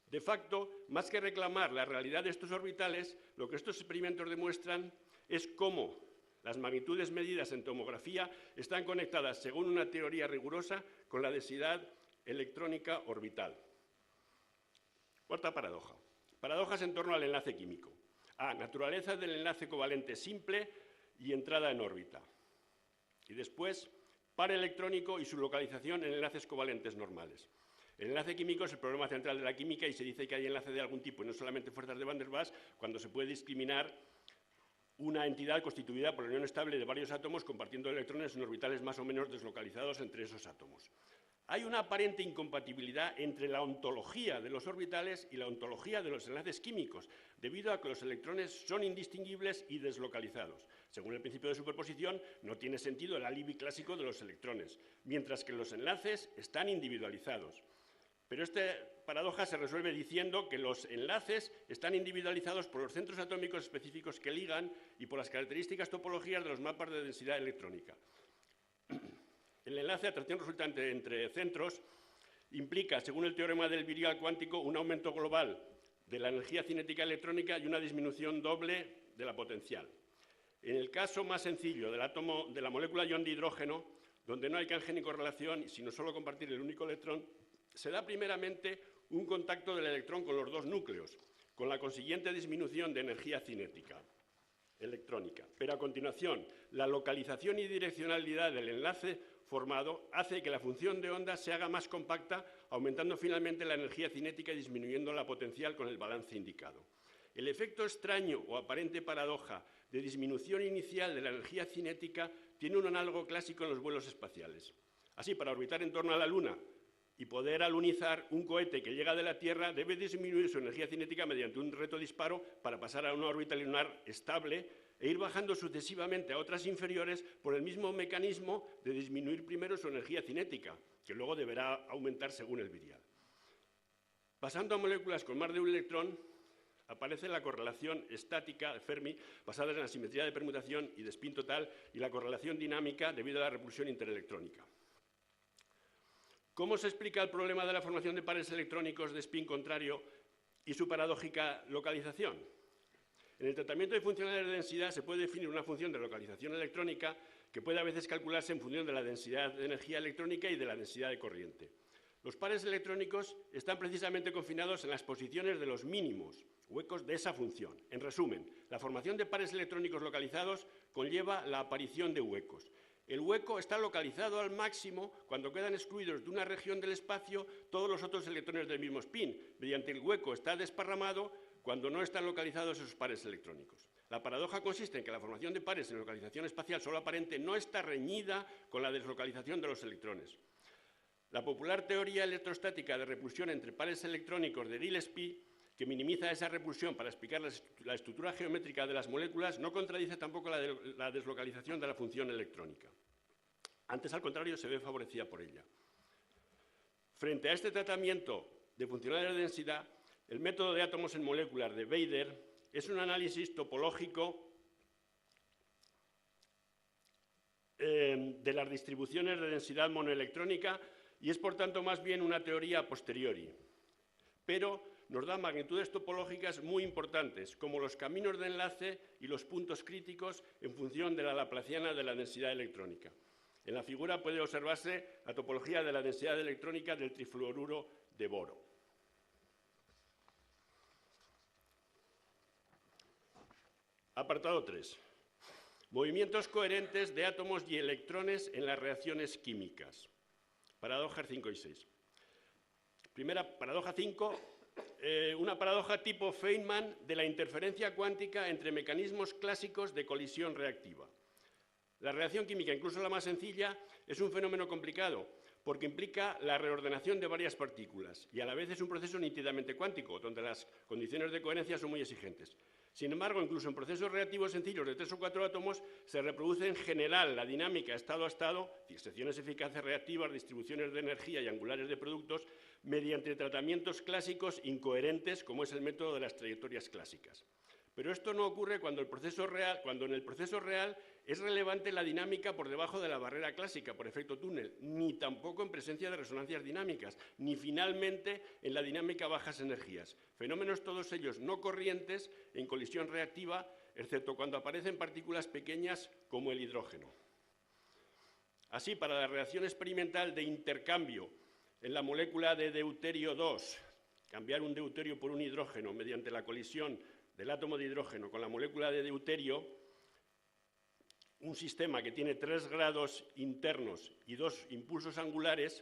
De facto, más que reclamar la realidad de estos orbitales, lo que estos experimentos demuestran es cómo las magnitudes medidas en tomografía están conectadas, según una teoría rigurosa, con la densidad electrónica orbital. Cuarta paradoja. Paradojas en torno al enlace químico. A. Naturaleza del enlace covalente simple y entrada en órbita. Y después, par electrónico y su localización en enlaces covalentes normales. El enlace químico es el problema central de la química y se dice que hay enlace de algún tipo, y no solamente fuerzas de Van der Waals, cuando se puede discriminar una entidad constituida por la unión estable de varios átomos compartiendo electrones en orbitales más o menos deslocalizados entre esos átomos. Hay una aparente incompatibilidad entre la ontología de los orbitales y la ontología de los enlaces químicos, debido a que los electrones son indistinguibles y deslocalizados. Según el principio de superposición, no tiene sentido el álibi clásico de los electrones, mientras que los enlaces están individualizados. Pero esta paradoja se resuelve diciendo que los enlaces están individualizados por los centros atómicos específicos que ligan y por las características topológicas de los mapas de densidad electrónica. El enlace de atracción resultante entre centros implica, según el teorema del virial cuántico, un aumento global de la energía cinética electrónica y una disminución doble de la potencial. En el caso más sencillo del átomo de la molécula ion de hidrógeno, donde no hay canje ni correlación, sino solo compartir el único electrón, se da primeramente un contacto del electrón con los dos núcleos, con la consiguiente disminución de energía cinética electrónica. Pero a continuación, la localización y direccionalidad del enlace formado hace que la función de onda se haga más compacta, aumentando finalmente la energía cinética y disminuyendo la potencial con el balance indicado. El efecto extraño o aparente paradoja de disminución inicial de la energía cinética tiene un análogo clásico en los vuelos espaciales. Así, para orbitar en torno a la Luna y poder alunizar, un cohete que llega de la Tierra debe disminuir su energía cinética mediante un reto disparo para pasar a una órbita lunar estable e ir bajando sucesivamente a otras inferiores por el mismo mecanismo de disminuir primero su energía cinética, que luego deberá aumentar según el virial. Pasando a moléculas con más de un electrón, aparece la correlación estática de Fermi basada en la simetría de permutación y de spin total y la correlación dinámica debido a la repulsión interelectrónica. ¿Cómo se explica el problema de la formación de pares electrónicos de spin contrario y su paradójica localización? En el tratamiento de funcionales de densidad se puede definir una función de localización electrónica que puede a veces calcularse en función de la densidad de energía electrónica y de la densidad de corriente. Los pares electrónicos están precisamente confinados en las posiciones de los mínimos huecos de esa función. En resumen, la formación de pares electrónicos localizados conlleva la aparición de huecos. El hueco está localizado al máximo cuando quedan excluidos de una región del espacio todos los otros electrones del mismo spin. Mediante el hueco está desparramado cuando no están localizados esos pares electrónicos. La paradoja consiste en que la formación de pares en localización espacial solo aparente no está reñida con la deslocalización de los electrones. La popular teoría electrostática de repulsión entre pares electrónicos de Gillespie, que minimiza esa repulsión para explicar la estructura geométrica de las moléculas, no contradice tampoco la deslocalización de la función electrónica. Antes, al contrario, se ve favorecida por ella. Frente a este tratamiento de funcionales de densidad, el método de átomos en moléculas de Bader es un análisis topológico de las distribuciones de densidad monoelectrónica y es, por tanto, más bien una teoría a posteriori. Pero nos da magnitudes topológicas muy importantes, como los caminos de enlace y los puntos críticos en función de la laplaciana de la densidad electrónica. En la figura puede observarse la topología de la densidad electrónica del trifluoruro de boro. Apartado 3. Movimientos coherentes de átomos y electrones en las reacciones químicas. Paradojas 5 y 6. Primera, paradoja 5. Una paradoja tipo Feynman de la interferencia cuántica entre mecanismos clásicos de colisión reactiva. La reacción química, incluso la más sencilla, es un fenómeno complicado porque implica la reordenación de varias partículas y a la vez es un proceso nítidamente cuántico, donde las condiciones de coherencia son muy exigentes. Sin embargo, incluso en procesos reactivos sencillos de 3 o 4 átomos, se reproduce en general la dinámica estado a estado, secciones eficaces reactivas, distribuciones de energía y angulares de productos, mediante tratamientos clásicos incoherentes, como es el método de las trayectorias clásicas. Pero esto no ocurre cuando en el proceso real es relevante la dinámica por debajo de la barrera clásica por efecto túnel, ni tampoco en presencia de resonancias dinámicas, ni finalmente en la dinámica a bajas energías. Fenómenos todos ellos no corrientes en colisión reactiva, excepto cuando aparecen partículas pequeñas como el hidrógeno. Así, para la reacción experimental de intercambio en la molécula de deuterio 2, cambiar un deuterio por un hidrógeno mediante la colisión del átomo de hidrógeno con la molécula de deuterio, un sistema que tiene 3 grados internos y 2 impulsos angulares,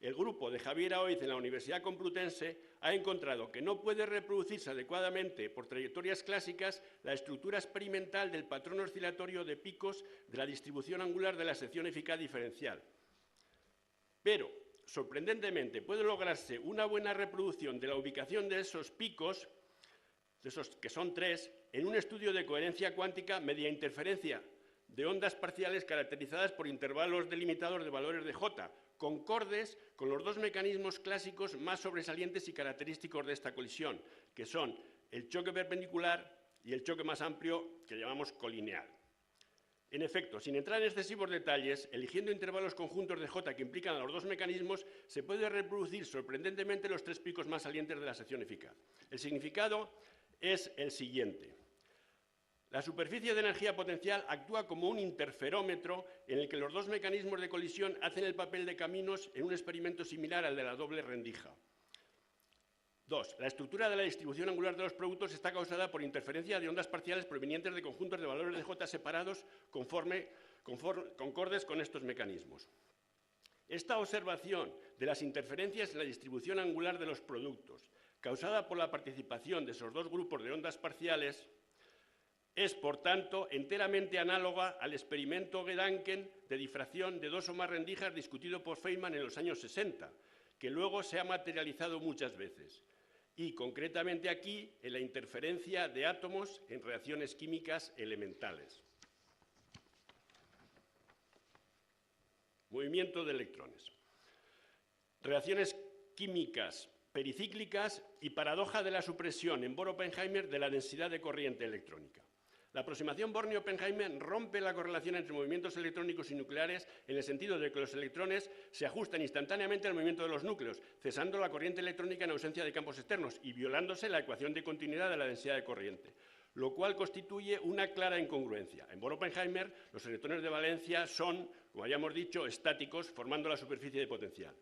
el grupo de Javier Aoiz en la Universidad Complutense ha encontrado que no puede reproducirse adecuadamente por trayectorias clásicas la estructura experimental del patrón oscilatorio de picos de la distribución angular de la sección eficaz diferencial. Pero, sorprendentemente, puede lograrse una buena reproducción de la ubicación de esos picos, de esos que son 3, en un estudio de coherencia cuántica mediante interferencia de ondas parciales caracterizadas por intervalos delimitados de valores de J, concordes con los 2 mecanismos clásicos más sobresalientes y característicos de esta colisión, que son el choque perpendicular y el choque más amplio, que llamamos colineal. En efecto, sin entrar en excesivos detalles, eligiendo intervalos conjuntos de J que implican a los 2 mecanismos, se puede reproducir sorprendentemente los 3 picos más salientes de la sección eficaz. El significado es el siguiente. La superficie de energía potencial actúa como un interferómetro en el que los 2 mecanismos de colisión hacen el papel de caminos en un experimento similar al de la doble rendija. 2. La estructura de la distribución angular de los productos está causada por interferencia de ondas parciales provenientes de conjuntos de valores de J separados concordes con estos mecanismos. Esta observación de las interferencias en la distribución angular de los productos, causada por la participación de esos 2 grupos de ondas parciales, es, por tanto, enteramente análoga al experimento Gedanken de difracción de 2 o más rendijas discutido por Feynman en los años 60, que luego se ha materializado muchas veces, y concretamente aquí en la interferencia de átomos en reacciones químicas elementales. Movimiento de electrones. Reacciones químicas pericíclicas y paradoja de la supresión en Bohr-Oppenheimer de la densidad de corriente electrónica. La aproximación Born-Oppenheimer rompe la correlación entre movimientos electrónicos y nucleares en el sentido de que los electrones se ajustan instantáneamente al movimiento de los núcleos, cesando la corriente electrónica en ausencia de campos externos y violándose la ecuación de continuidad de la densidad de corriente, lo cual constituye una clara incongruencia. En Bohr-Oppenheimer, los electrones de valencia son, como habíamos dicho, estáticos, formando la superficie de potencial.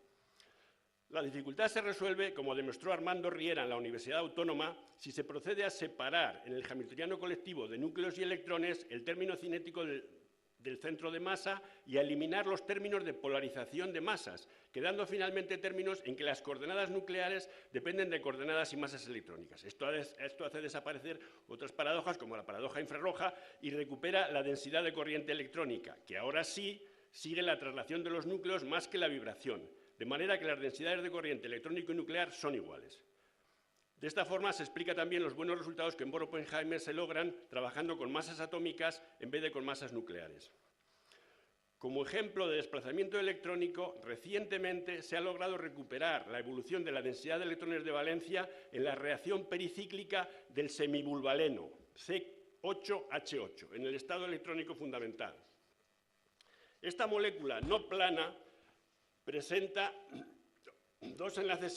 La dificultad se resuelve, como demostró Armando Riera en la Universidad Autónoma, si se procede a separar en el hamiltoniano colectivo de núcleos y electrones el término cinético del centro de masa y a eliminar los términos de polarización de masas, quedando finalmente términos en que las coordenadas nucleares dependen de coordenadas y masas electrónicas. Esto hace desaparecer otras paradojas, como la paradoja infrarroja, y recupera la densidad de corriente electrónica, que ahora sí sigue la traslación de los núcleos más que la vibración, de manera que las densidades de corriente electrónico y nuclear son iguales. De esta forma se explica también los buenos resultados que en Bohr-Oppenheimer se logran trabajando con masas atómicas en vez de con masas nucleares. Como ejemplo de desplazamiento electrónico, recientemente se ha logrado recuperar la evolución de la densidad de electrones de valencia en la reacción pericíclica del semibulbaleno, C8H8, en el estado electrónico fundamental. Esta molécula no plana presenta 8 enlaces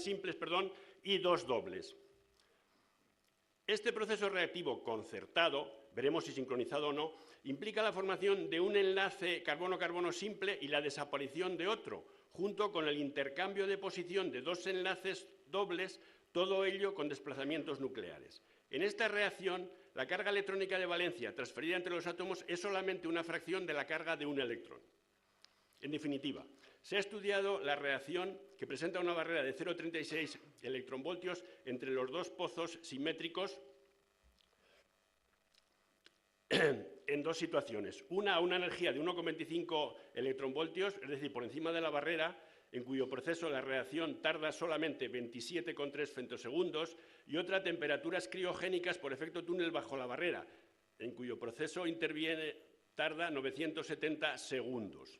simples y 2 dobles. Este proceso reactivo concertado, veremos si sincronizado o no, implica la formación de un enlace carbono-carbono simple y la desaparición de otro, junto con el intercambio de posición de 2 enlaces dobles, todo ello con desplazamientos nucleares. En esta reacción, la carga electrónica de valencia transferida entre los átomos es solamente una fracción de la carga de un electrón. En definitiva, se ha estudiado la reacción que presenta una barrera de 0,36 electronvoltios entre los 2 pozos simétricos en 2 situaciones. Una a una energía de 1,25 electronvoltios, es decir, por encima de la barrera, en cuyo proceso la reacción tarda solamente 27,3 femtosegundos, y otra a temperaturas criogénicas por efecto túnel bajo la barrera, en cuyo proceso tarda 970 segundos.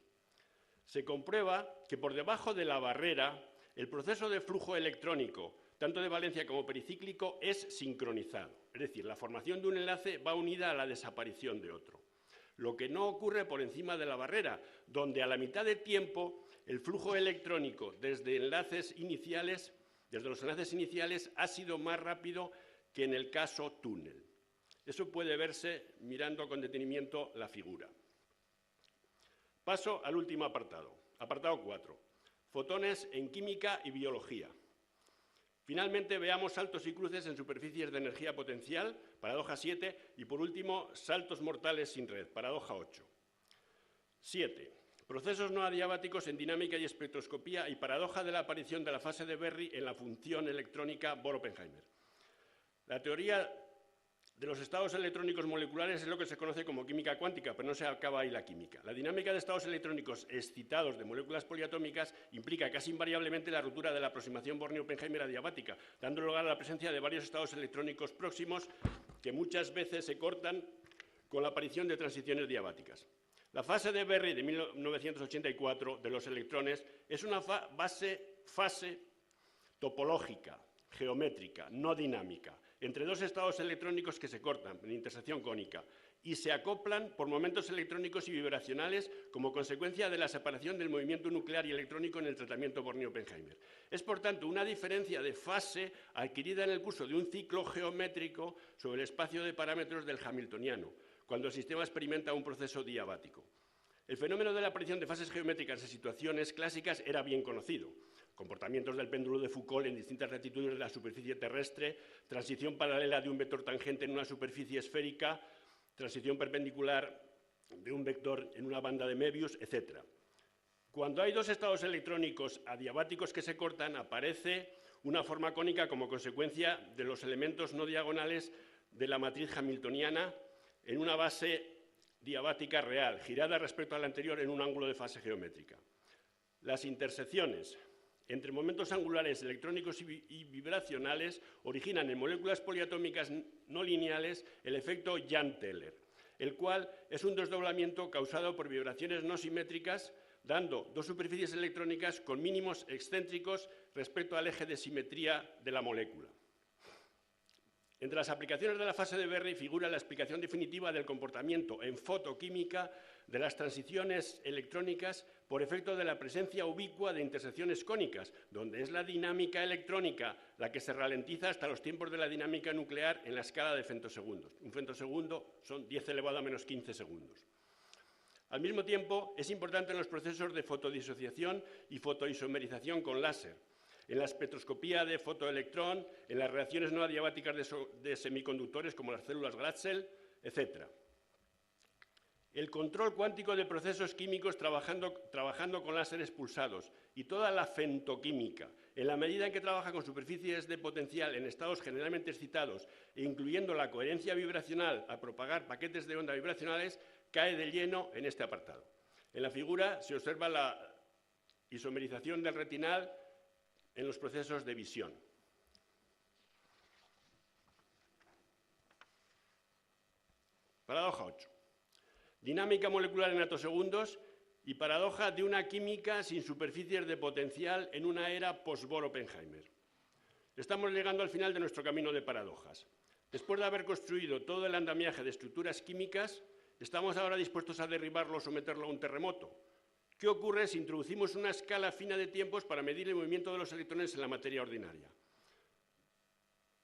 Se comprueba que por debajo de la barrera el proceso de flujo electrónico tanto de valencia como pericíclico, es sincronizado. Es decir, la formación de un enlace va unida a la desaparición de otro. Lo que no ocurre por encima de la barrera, donde a la mitad de tiempo el flujo electrónico desde los enlaces iniciales ha sido más rápido que en el caso túnel. Eso puede verse mirando con detenimiento la figura. Paso al último apartado, apartado 4, fotones en química y biología. Finalmente, veamos saltos y cruces en superficies de energía potencial, paradoja 7, y por último, saltos mortales sin red, paradoja 8. 7. Procesos no adiabáticos en dinámica y espectroscopía y paradoja de la aparición de la fase de Berry en la función electrónica Bohr-Oppenheimer. La teoría de los estados electrónicos moleculares es lo que se conoce como química cuántica, pero no se acaba ahí la química. La dinámica de estados electrónicos excitados de moléculas poliatómicas implica casi invariablemente la ruptura de la aproximación Born-Oppenheimer adiabática, dando lugar a la presencia de varios estados electrónicos próximos que muchas veces se cortan con la aparición de transiciones diabáticas. La fase de Berry de 1984 de los electrones es una fase topológica, geométrica, no dinámica, entre dos estados electrónicos que se cortan en intersección cónica y se acoplan por momentos electrónicos y vibracionales como consecuencia de la separación del movimiento nuclear y electrónico en el tratamiento Born-Oppenheimer. Es, por tanto, una diferencia de fase adquirida en el curso de un ciclo geométrico sobre el espacio de parámetros del hamiltoniano, cuando el sistema experimenta un proceso diabático. El fenómeno de la aparición de fases geométricas en situaciones clásicas era bien conocido. Comportamientos del péndulo de Foucault en distintas latitudes de la superficie terrestre, transición paralela de un vector tangente en una superficie esférica, transición perpendicular de un vector en una banda de Möbius, etc. Cuando hay dos estados electrónicos adiabáticos que se cortan, aparece una forma cónica como consecuencia de los elementos no diagonales de la matriz hamiltoniana en una base diabática real, girada respecto a la anterior en un ángulo de fase geométrica. Las intersecciones entre momentos angulares electrónicos y vibracionales originan en moléculas poliatómicas no lineales el efecto Jahn-Teller, el cual es un desdoblamiento causado por vibraciones no simétricas, dando dos superficies electrónicas con mínimos excéntricos respecto al eje de simetría de la molécula. Entre las aplicaciones de la fase de Berry figura la explicación definitiva del comportamiento en fotoquímica de las transiciones electrónicas por efecto de la presencia ubicua de intersecciones cónicas, donde es la dinámica electrónica la que se ralentiza hasta los tiempos de la dinámica nuclear en la escala de femtosegundos. Un femtosegundo son 10⁻⁻15 segundos. Al mismo tiempo, es importante en los procesos de fotodisociación y fotoisomerización con láser, en la espectroscopía de fotoelectrón, en las reacciones no adiabáticas de semiconductores como las células Glatzel, etc. El control cuántico de procesos químicos trabajando con láseres pulsados y toda la femtoquímica, en la medida en que trabaja con superficies de potencial en estados generalmente excitados, incluyendo la coherencia vibracional al propagar paquetes de onda vibracionales, cae de lleno en este apartado. En la figura se observa la isomerización del retinal en los procesos de visión. Paradoja 8. Dinámica molecular en atosegundos y paradoja de una química sin superficies de potencial en una era post-Bohr-Oppenheimer. Estamos llegando al final de nuestro camino de paradojas. Después de haber construido todo el andamiaje de estructuras químicas, estamos ahora dispuestos a derribarlo o someterlo a un terremoto. ¿Qué ocurre si introducimos una escala fina de tiempos para medir el movimiento de los electrones en la materia ordinaria?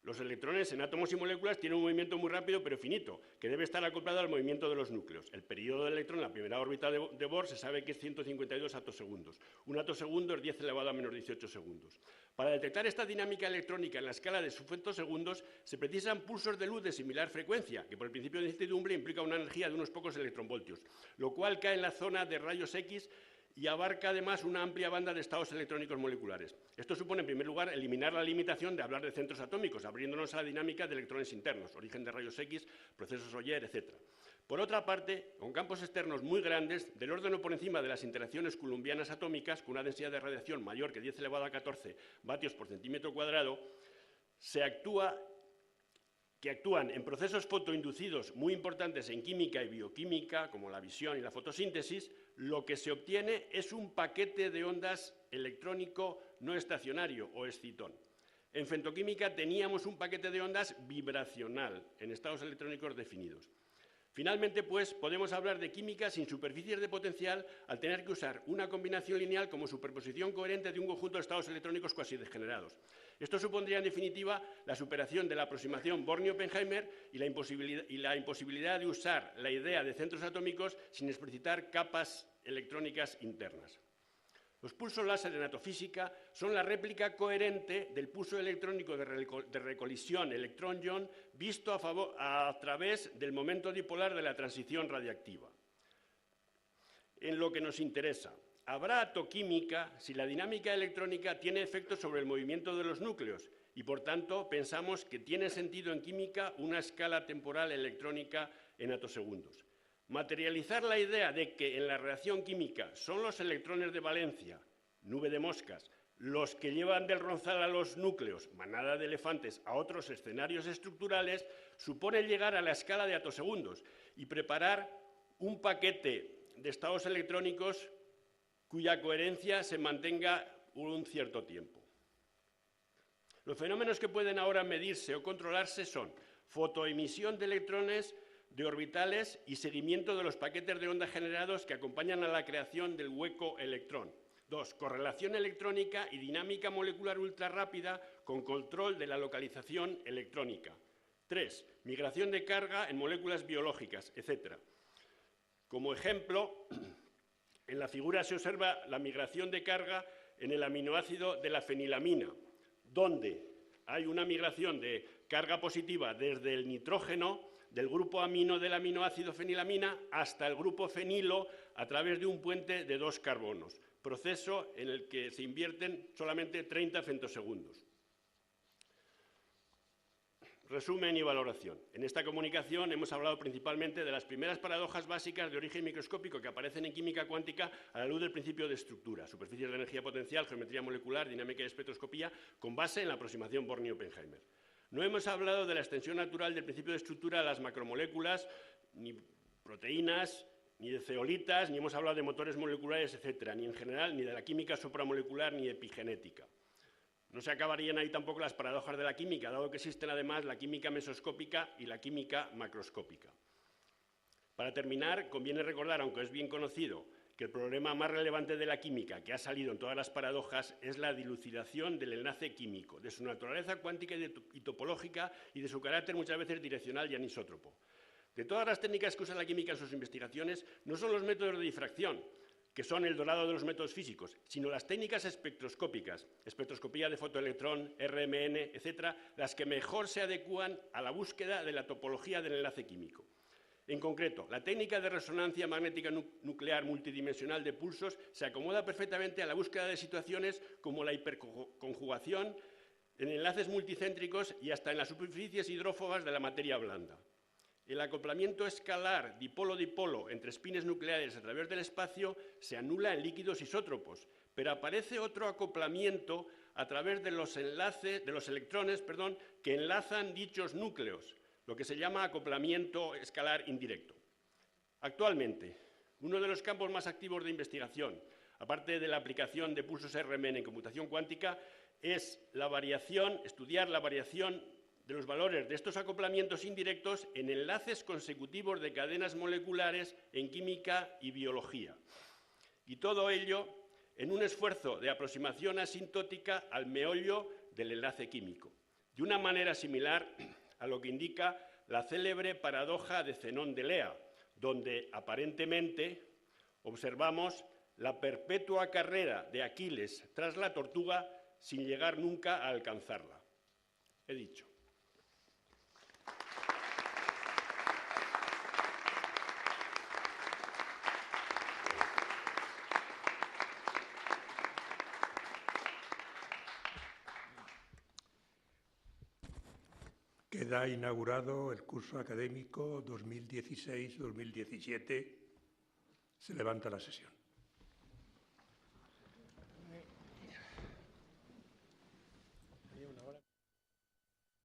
Los electrones en átomos y moléculas tienen un movimiento muy rápido pero finito, que debe estar acoplado al movimiento de los núcleos. El periodo del electrón en la primera órbita de Bohr se sabe que es 152 atosegundos. Un atosegundo es 10⁻⁻18 segundos. Para detectar esta dinámica electrónica en la escala de subfemtosegundos se precisan pulsos de luz de similar frecuencia, que por el principio de incertidumbre implica una energía de unos pocos electronvoltios, lo cual cae en la zona de rayos X y abarca además una amplia banda de estados electrónicos moleculares. Esto supone, en primer lugar, eliminar la limitación de hablar de centros atómicos, abriéndonos a la dinámica de electrones internos, origen de rayos X, procesos Auger, etc. Por otra parte, con campos externos muy grandes, del orden o por encima de las interacciones coulombianas atómicas, con una densidad de radiación mayor que 10⁻⁴ vatios por centímetro cuadrado, que actúan en procesos fotoinducidos muy importantes en química y bioquímica, como la visión y la fotosíntesis, lo que se obtiene es un paquete de ondas electrónico no estacionario o excitón. En femtoquímica teníamos un paquete de ondas vibracional en estados electrónicos definidos. Finalmente, pues, podemos hablar de química sin superficies de potencial al tener que usar una combinación lineal como superposición coherente de un conjunto de estados electrónicos cuasi degenerados. Esto supondría, en definitiva, la superación de la aproximación Born-Oppenheimer y la imposibilidad de usar la idea de centros atómicos sin explicitar capas electrónicas internas. Los pulsos láser en atofísica son la réplica coherente del pulso electrónico de recolisión electrón-ion visto a través del momento dipolar de la transición radiactiva. En lo que nos interesa, habrá atoquímica si la dinámica electrónica tiene efectos sobre el movimiento de los núcleos y, por tanto, pensamos que tiene sentido en química una escala temporal electrónica en atosegundos. Materializar la idea de que en la reacción química son los electrones de valencia, nube de moscas, los que llevan del ronzal a los núcleos, manada de elefantes, a otros escenarios estructurales, supone llegar a la escala de atosegundos y preparar un paquete de estados electrónicos cuya coherencia se mantenga por un cierto tiempo. Los fenómenos que pueden ahora medirse o controlarse son fotoemisión de electrones de orbitales y seguimiento de los paquetes de onda generados que acompañan a la creación del hueco electrón. 2. Correlación electrónica y dinámica molecular ultrarrápida con control de la localización electrónica. 3. Migración de carga en moléculas biológicas, etc. Como ejemplo, en la figura se observa la migración de carga en el aminoácido de la fenilamina, donde hay una migración de carga positiva desde el nitrógeno del grupo amino del aminoácido fenilamina hasta el grupo fenilo a través de un puente de 2 carbonos, proceso en el que se invierten solamente 30 femtosegundos. Resumen y valoración. En esta comunicación hemos hablado principalmente de las primeras paradojas básicas de origen microscópico que aparecen en química cuántica a la luz del principio de estructura, superficies de energía potencial, geometría molecular, dinámica y espectroscopía, con base en la aproximación Born-Oppenheimer. No hemos hablado de la extensión natural del principio de estructura a las macromoléculas, ni proteínas, ni de zeolitas, ni hemos hablado de motores moleculares, etcétera, ni en general, ni de la química supramolecular, ni epigenética. No se acabarían ahí tampoco las paradojas de la química, dado que existen además la química mesoscópica y la química macroscópica. Para terminar, conviene recordar, aunque es bien conocido, que el problema más relevante de la química que ha salido en todas las paradojas es la dilucidación del enlace químico, de su naturaleza cuántica y topológica y de su carácter muchas veces direccional y anisótropo. De todas las técnicas que usa la química en sus investigaciones, no son los métodos de difracción, que son el dorado de los métodos físicos, sino las técnicas espectroscópicas, espectroscopía de fotoelectrón, RMN, etcétera, las que mejor se adecúan a la búsqueda de la topología del enlace químico. En concreto, la técnica de resonancia magnética nuclear multidimensional de pulsos se acomoda perfectamente a la búsqueda de situaciones como la hiperconjugación en enlaces multicéntricos y hasta en las superficies hidrófobas de la materia blanda. El acoplamiento escalar dipolo-dipolo entre espines nucleares a través del espacio se anula en líquidos isótropos, pero aparece otro acoplamiento a través de los electrones que enlazan dichos núcleos, lo que se llama acoplamiento escalar indirecto. Actualmente, uno de los campos más activos de investigación, aparte de la aplicación de pulsos RMN en computación cuántica, es estudiar la variación de los valores de estos acoplamientos indirectos en enlaces consecutivos de cadenas moleculares en química y biología. Y todo ello en un esfuerzo de aproximación asintótica al meollo del enlace químico, de una manera similar a lo que indica la célebre paradoja de Zenón de Lea, donde aparentemente observamos la perpetua carrera de Aquiles tras la tortuga sin llegar nunca a alcanzarla. He dicho. Queda inaugurado el curso académico 2016-2017. Se levanta la sesión.